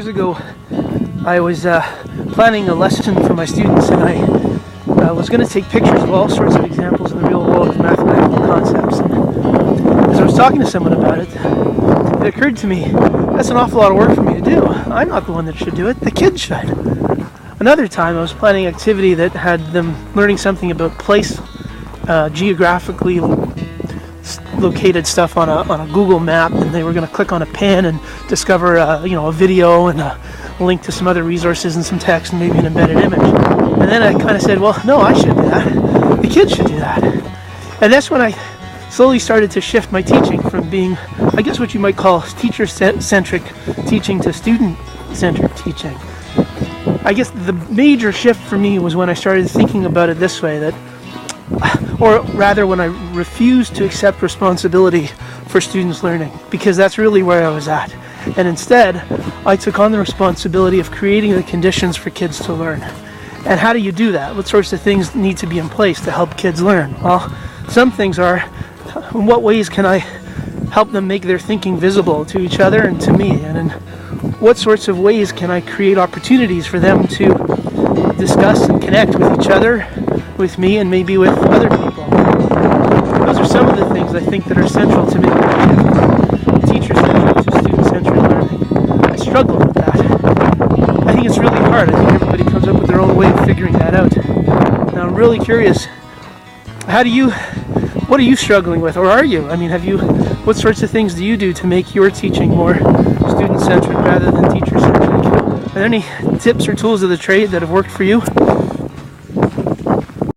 years ago, I was planning a lesson for my students, and I was going to take pictures of all sorts of examples in the real world of mathematical concepts. And as I was talking to someone about it, it occurred to me, that's an awful lot of work for me to do. I'm not the one that should do it, the kids should. Another time I was planning an activity that had them learning something about place, geographically located stuff on a Google map, and they were going to click on a pen and discover a video and a link to some other resources and some text and maybe an embedded image. And then I kind of said, well, no, I should do that. The kids should do that. And that's when I slowly started to shift my teaching from being, I guess what you might call teacher-centric teaching to student-centric teaching. I guess the major shift for me was when I started thinking about it this way, or rather when I refused to accept responsibility for students' learning, because that's really where I was at. And instead, I took on the responsibility of creating the conditions for kids to learn. And how do you do that? What sorts of things need to be in place to help kids learn? Well, some things are, in what ways can I help them make their thinking visible to each other and to me? And in what sorts of ways can I create opportunities for them to discuss and connect with each other, with me, and maybe with other people? Those are some of the things I think that are central to me. Teacher-centric to student-centric learning. I struggle with that. I think it's really hard. I think everybody comes up with their own way of figuring that out. Now I'm really curious, what are you struggling with, or are you? I mean, what sorts of things do you do to make your teaching more student-centric rather than teacher-centric? Are there any tips or tools of the trade that have worked for you?